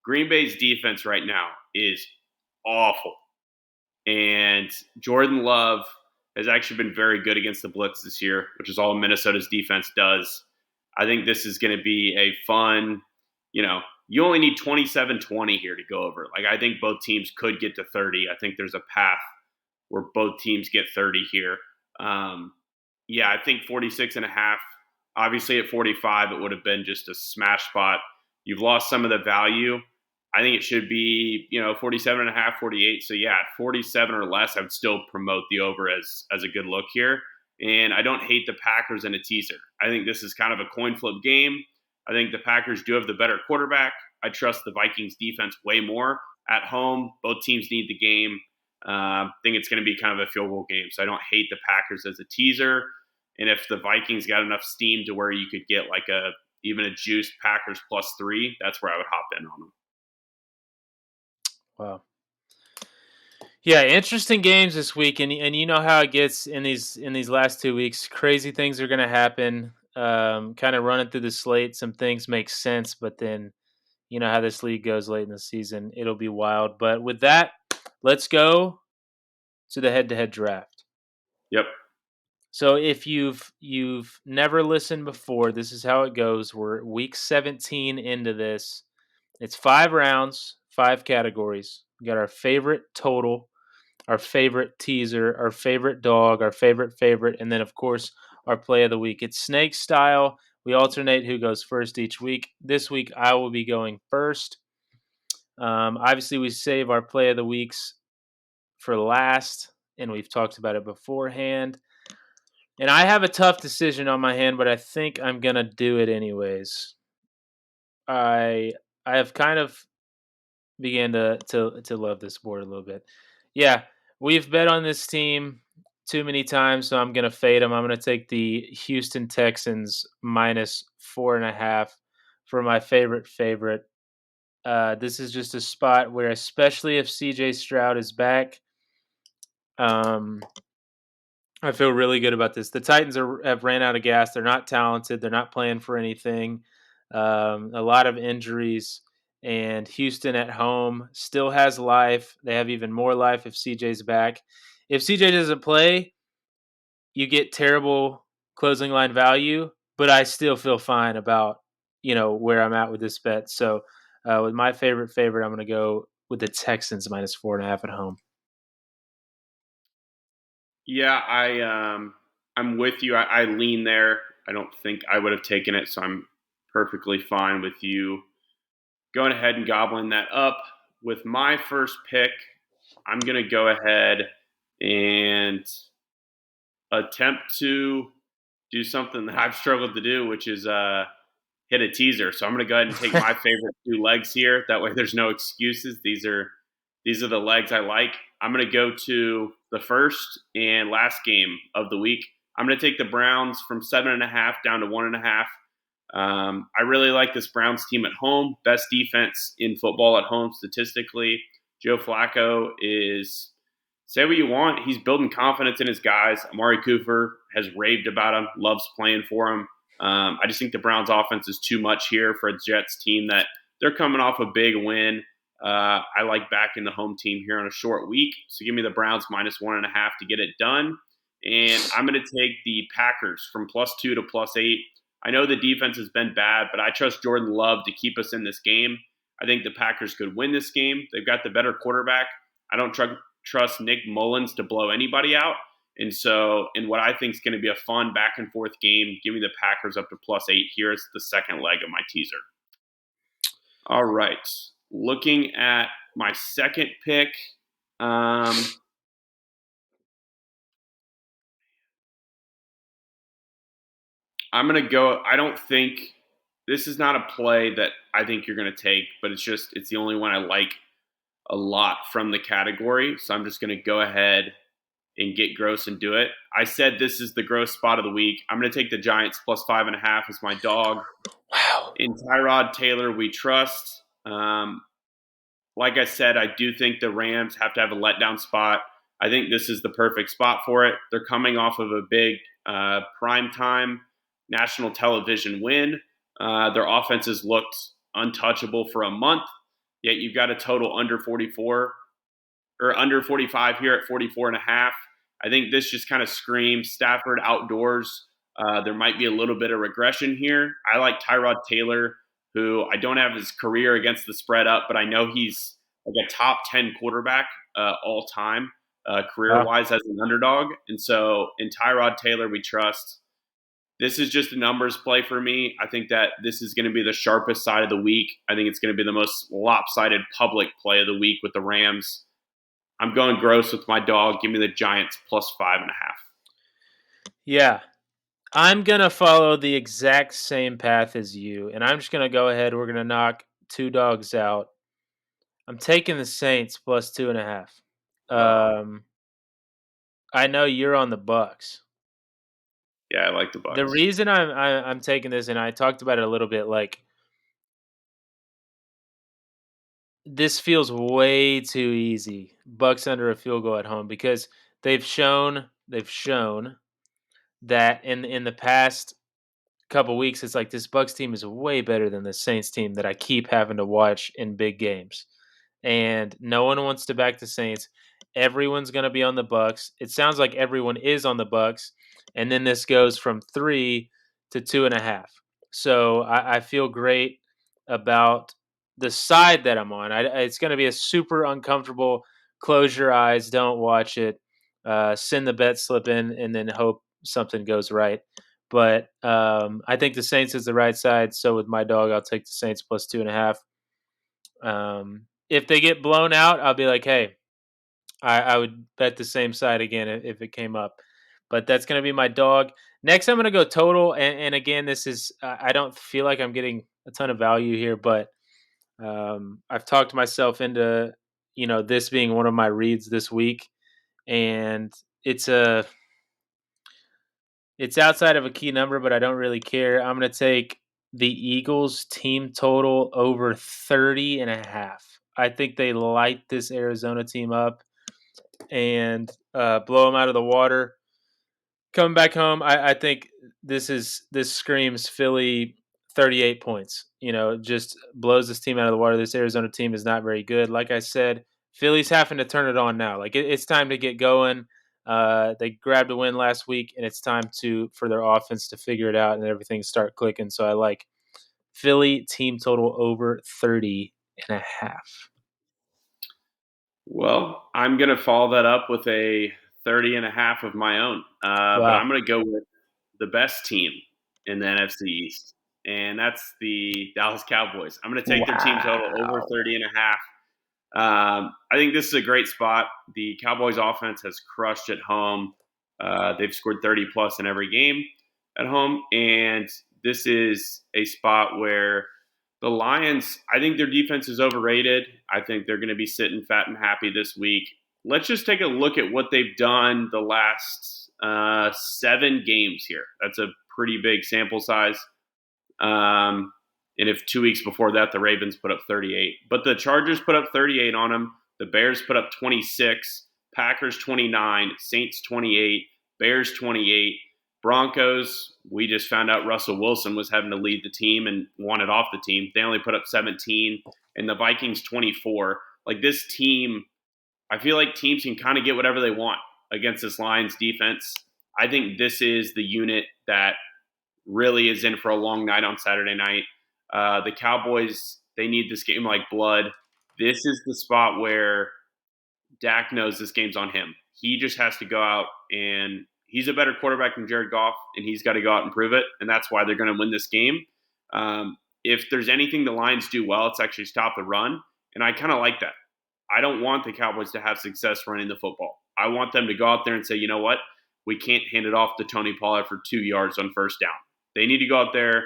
Green Bay's defense right now is awful. And Jordan Love has actually been very good against the blitz this year, which is all Minnesota's defense does. I think this is going to be a fun, you only need 27-20 here to go over. Like, I think both teams could get to 30. I think there's a path where both teams get 30 here. Yeah, I think 46 and a half. Obviously, at 45, it would have been just a smash spot. You've lost some of the value. I think it should be, 47 and a half, 48. So yeah, at 47 or less, I would still promote the over as a good look here. And I don't hate the Packers in a teaser. I think this is kind of a coin flip game. I think the Packers do have the better quarterback. I trust the Vikings defense way more at home. Both teams need the game. I think it's going to be kind of a field goal game. So I don't hate the Packers as a teaser. And if the Vikings got enough steam to where you could get like even a juiced Packers +3, that's where I would hop in on them. Wow. Yeah, interesting games this week, and you know how it gets in these last 2 weeks. Crazy things are going to happen. Kind of running through the slate, some things make sense, but then you know how this league goes late in the season. It'll be wild. But with that, let's go to the head-to-head draft. Yep. So if you've never listened before, this is how it goes. We're week 17 into this. It's 5 rounds, 5 categories. We got our favorite total, our favorite teaser, our favorite dog, our favorite, and then of course our play of the week. It's snake style. We alternate who goes first each week. This week I will be going first. Obviously, we save our play of the weeks for last, and we've talked about it beforehand. And I have a tough decision on my hand, but I think I'm gonna do it anyways. I I have kind of began to love this sport a little bit. Yeah, we've bet on this team too many times, so I'm gonna fade them. I'm gonna take the Houston Texans -4.5 for my favorite. This is just a spot where, especially if CJ Stroud is back, um, I feel really good about this. The Titans have ran out of gas. They're not talented. They're not playing for anything. A lot of injuries, and Houston at home still has life. They have even more life if CJ's back. If CJ doesn't play, you get terrible closing line value, but I still feel fine about where I'm at with this bet. So with my favorite, I'm going to go with the Texans -4.5 at home. Yeah, I'm with you. I lean there. I don't think I would have taken it, so I'm perfectly fine with you going ahead and gobbling that up. With my first pick, I'm gonna go ahead and attempt to do something that I've struggled to do, which is hit a teaser. So I'm going to go ahead and take my favorite two legs here. That way there's no excuses. These are the legs I like. I'm going to go to the first and last game of the week. I'm going to take the Browns from 7.5 down to 1.5. I really like this Browns team at home. Best defense in football at home statistically. Joe Flacco is, say what you want, he's building confidence in his guys. Amari Cooper has raved about him, loves playing for him. I just think the Browns offense is too much here for a Jets team that they're coming off a big win. I like backing the home team here on a short week. So give me the Browns -1.5 to get it done. And I'm going to take the Packers from +2 to +8. I know the defense has been bad, but I trust Jordan Love to keep us in this game. I think the Packers could win this game. They've got the better quarterback. I don't trust Nick Mullins to blow anybody out. And so, in what I think is going to be a fun back and forth game, give me the Packers up to +8. Here's the second leg of my teaser. All right. Looking at my second pick, I'm going to go. I don't think this is not a play that I think you're going to take, but it's the only one I like a lot from the category. So I'm just going to go ahead and get gross and do it. I said this is the gross spot of the week. I'm going to take the Giants +5.5 as my dog. Wow. In Tyrod Taylor, we trust. Like I said, I do think the Rams have to have a letdown spot. I think this is the perfect spot for it. They're coming off of a big primetime national television win. Their offense has looked untouchable for a month, yet you've got a total under 44 or under 45 here at 44.5. I think this just kind of screams Stafford outdoors. There might be a little bit of regression here. I like Tyrod Taylor, who I don't have his career against the spread up, but I know he's like a top 10 quarterback all time, career-wise as an underdog. And so in Tyrod Taylor, we trust. This is just a numbers play for me. I think that this is going to be the sharpest side of the week. I think it's going to be the most lopsided public play of the week with the Rams. I'm going gross with my dog. Give me the Giants +5.5. Yeah. I'm going to follow the exact same path as you, and I'm just going to go ahead. We're going to knock two dogs out. I'm taking the Saints +2.5. I know you're on the Bucks. Yeah, I like the Bucks. The reason I'm taking this, and I talked about it a little bit, like this feels way too easy. Bucks under a field goal at home because they've shown that in the past couple weeks, it's like this Bucks team is way better than the Saints team that I keep having to watch in big games. And no one wants to back the Saints. Everyone's going to be on the Bucks. It sounds like everyone is on the Bucks, and then this goes from 3 to 2.5. So I feel great about the side that I'm on. It's going to be a super uncomfortable. Close your eyes, don't watch it. Send the bet slip in, and then hope something goes right. But I think the Saints is the right side. So with my dog, I'll take the Saints +2.5. If they get blown out, I'll be like, hey, I would bet the same side again if it came up. But that's going to be my dog. Next, I'm going to go total. And again, this is, I don't feel like I'm getting a ton of value here, but I've talked myself into, this being one of my reads this week. And it's outside of a key number, but I don't really care. I'm going to take the Eagles team total over 30.5. I think they light this Arizona team up and blow them out of the water. Coming back home, I think this screams Philly 38 points. Just blows this team out of the water. This Arizona team is not very good. Like I said, Philly's having to turn it on now. Like it's time to get going. They grabbed a win last week, and it's time for their offense to figure it out and everything start clicking. So I like Philly team total over 30.5. Well, I'm going to follow that up with a 30.5 of my own. But Wow. I'm going to go with the best team in the NFC East, and that's the Dallas Cowboys. I'm going to take their team total over Wow. 30.5. I think this is a great spot. The Cowboys offense has crushed at home. They've scored 30 plus in every game at home, and this is a spot where the Lions, I think their defense is overrated. I think they're going to be sitting fat and happy this week. Let's just take a look at what they've done the last 7 games here. That's a pretty big sample size. And if 2 weeks before that, the Ravens put up 38. But the Chargers put up 38 on them. The Bears put up 26. Packers 29. Saints 28. Bears 28. Broncos, we just found out Russell Wilson was having to lead the team and wanted off the team. They only put up 17. And the Vikings 24. Like this team, I feel like teams can kind of get whatever they want against this Lions defense. I think this is the unit that really is in for a long night on Saturday night. The Cowboys, they need this game like blood. This is the spot where Dak knows this game's on him. He just has to go out, and he's a better quarterback than Jared Goff, and he's got to go out and prove it, and that's why they're going to win this game. If there's anything the Lions do well, it's actually stop the run, and I kind of like that. I don't want the Cowboys to have success running the football. I want them to go out there and say, you know what? We can't hand it off to Tony Pollard for 2 yards on first down. They need to go out there.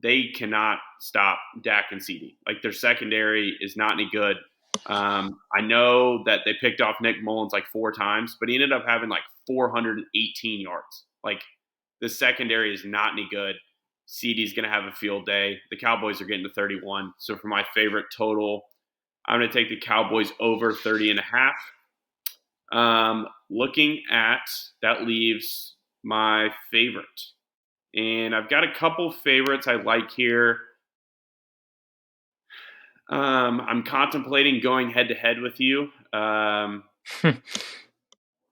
They cannot stop Dak and CD. Like their secondary is not any good. I know that they picked off Nick Mullins like 4 times, but he ended up having like 418 yards. Like the secondary is not any good. CD's going to have a field day. The Cowboys are getting to 31. So for my favorite total, I'm going to take the Cowboys over 30.5. Looking at that leaves my favorite. And I've got a couple favorites I like here. I'm contemplating going head-to-head with you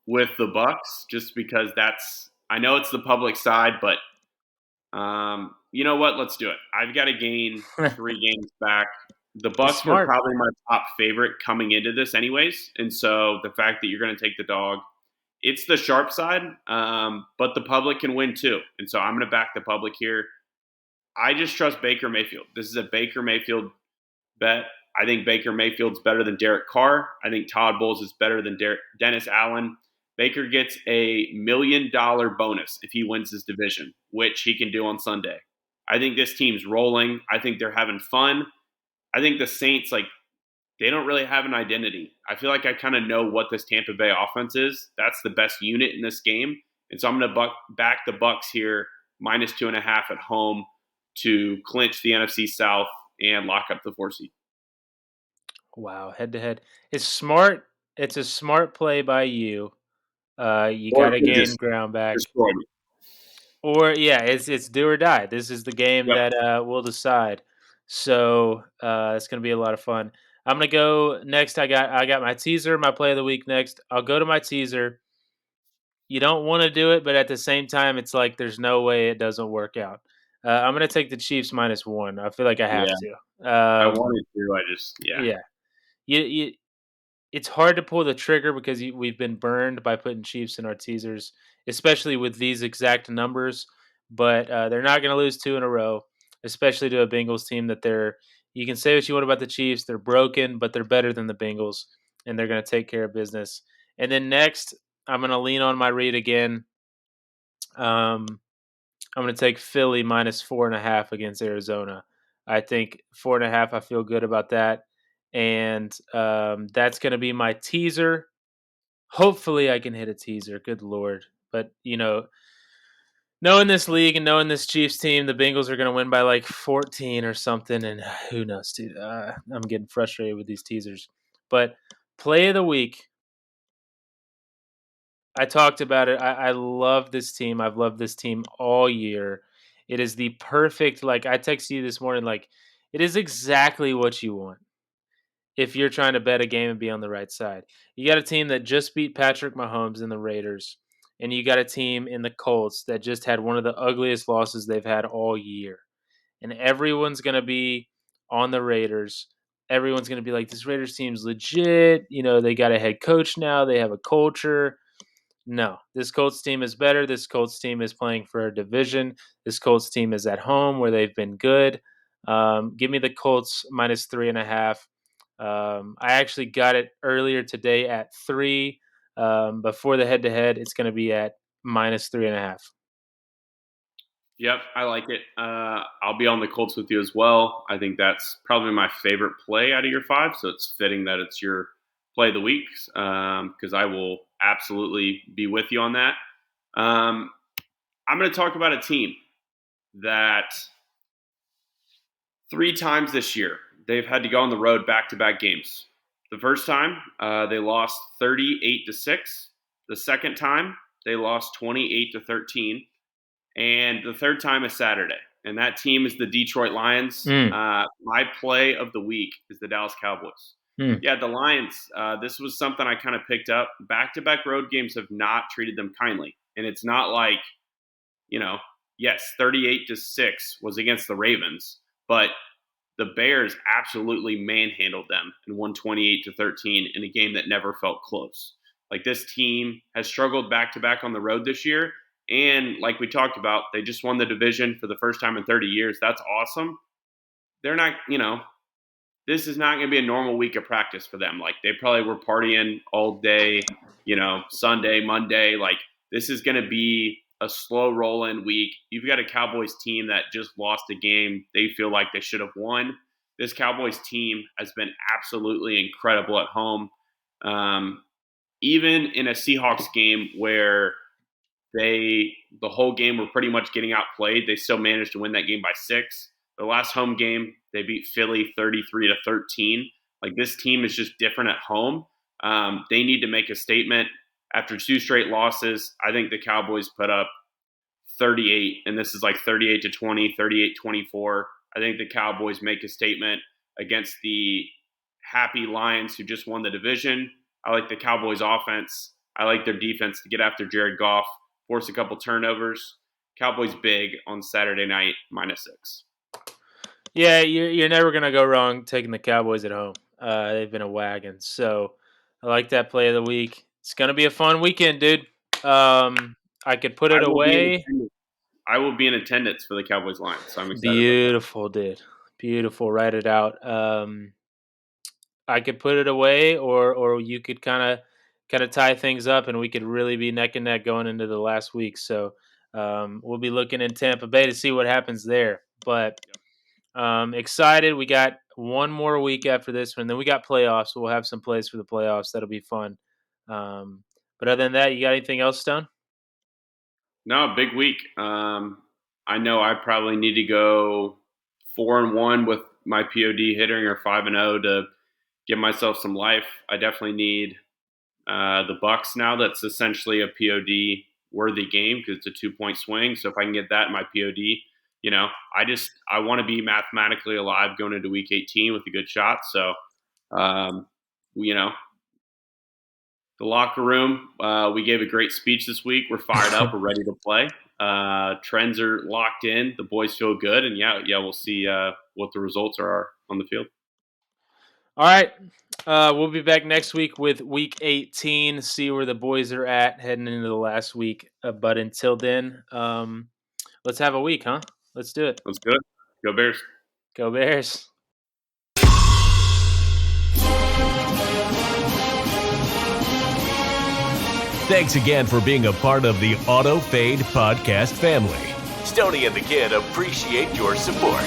with the Bucks, just because I know it's the public side, but you know what? Let's do it. I've got to gain 3 games back. The Bucks were probably my top favorite coming into this anyways, and so the fact that you're going to take the dog, it's the sharp side, but the public can win too. And so I'm going to back the public here. I just trust Baker Mayfield. This is a Baker Mayfield bet. I think Baker Mayfield's better than Derek Carr. I think Todd Bowles is better than Dennis Allen. Baker gets a $1 million bonus if he wins his division, which he can do on Sunday. I think this team's rolling. I think they're having fun. I think the Saints, they don't really have an identity. I feel like I kind of know what this Tampa Bay offense is. That's the best unit in this game. And so I'm going to back the Bucks here, minus 2.5 at home to clinch the NFC South and lock up the 4 seed. Wow, head-to-head. It's smart. It's a smart play by you. You Or got to gain ground back. Destroy me. Or, yeah, it's do or die. This is the game that will decide. So it's going to be a lot of fun. I'm going to go next. I got my teaser, my play of the week next. I'll go to my teaser. You don't want to do it, but at the same time, it's like there's no way it doesn't work out. I'm going to take the Chiefs -1. I feel like I have to. I wanted to. I just, Yeah. It's hard to pull the trigger because we've been burned by putting Chiefs in our teasers, especially with these exact numbers. But they're not going to lose 2 in a row, especially to a Bengals team you can say what you want about the Chiefs. They're broken, but they're better than the Bengals, and they're going to take care of business. And then next, I'm going to lean on my read again. I'm going to take Philly -4.5 against Arizona. I think 4.5. I feel good about that. And that's going to be my teaser. Hopefully, I can hit a teaser. Good Lord. But, knowing this league and knowing this Chiefs team, the Bengals are going to win by like 14 or something. And who knows, dude? I'm getting frustrated with these teasers. But play of the week. I talked about it. I love this team. I've loved this team all year. It is the perfect, I texted you this morning, it is exactly what you want if you're trying to bet a game and be on the right side. You got a team that just beat Patrick Mahomes and the Raiders, and you got a team in the Colts that just had one of the ugliest losses they've had all year. And everyone's going to be on the Raiders. Everyone's going to be like, this Raiders team's legit. They got a head coach now. They have a culture. No, this Colts team is better. This Colts team is playing for a division. This Colts team is at home where they've been good. Give me the Colts -3.5. I actually got it earlier today at 3. Before the head-to-head, it's going to be at -3.5. Yep, I like it. I'll be on the Colts with you as well. I think that's probably my favorite play out of your 5, so it's fitting that it's your play of the week because I will absolutely be with you on that. I'm going to talk about a team that 3 times this year they've had to go on the road back-to-back games. The first time they lost 38-6. The second time they lost 28-13. And the third time is Saturday, and that team is the Detroit Lions. My play of the week is the Dallas Cowboys. Yeah, the Lions, this was something I kind of picked up. Back-to-back road games have not treated them kindly, and it's not like, yes, 38-6 was against the Ravens, but the Bears absolutely manhandled them and won 28-13 in a game that never felt close. Like, this team has struggled back-to-back on the road this year. And like we talked about, they just won the division for the first time in 30 years. That's awesome. They're not, this is not going to be a normal week of practice for them. Like, they probably were partying all day, Sunday, Monday. Like, this is going to be a slow roll-in week. You've got a Cowboys team that just lost a game they feel like they should have won. This Cowboys team has been absolutely incredible at home. Even in a Seahawks game where the whole game were pretty much getting outplayed, they still managed to win that game by 6. The last home game, they beat Philly 33-13. Like, this team is just different at home. They need to make a statement. After 2 straight losses, I think the Cowboys put up 38, and this is like 38-20, 38-24. I think the Cowboys make a statement against the happy Lions who just won the division. I like the Cowboys offense. I like their defense to get after Jared Goff, force a couple turnovers. Cowboys big on Saturday night, -6. Yeah, you're never going to go wrong taking the Cowboys at home. They've been a wagon. So I like that play of the week. It's going to be a fun weekend, dude. I could put it away. I will be in attendance for the Cowboys Lions. So I'm excited. Beautiful, dude. Beautiful. Write it out. I could put it away, or you could kind of tie things up, and we could really be neck and neck going into the last week. So we'll be looking in Tampa Bay to see what happens there. But excited. We got one more week after this one. Then we got playoffs. We'll have some plays for the playoffs. That'll be fun. But other than that, you got anything else, Stone? No, big week. I know I probably need to go 4-1 with my POD hitting, or 5-0 to give myself some life. I definitely need the Bucks now. That's essentially a POD worthy game because it's a 2-point swing. So if I can get that in my POD, I want to be mathematically alive going into week 18 with a good shot. So, the locker room, we gave a great speech this week. We're fired up. We're ready to play. Trends are locked in. The boys feel good. And we'll see what the results are on the field. All right. We'll be back next week with week 18, see where the boys are at heading into the last week. But until then, let's have a week, huh? Let's do it. Let's do it. Go Bears. Go Bears. Thanks again for being a part of the Auto Fade podcast family. Stoney and the Kid appreciate your support.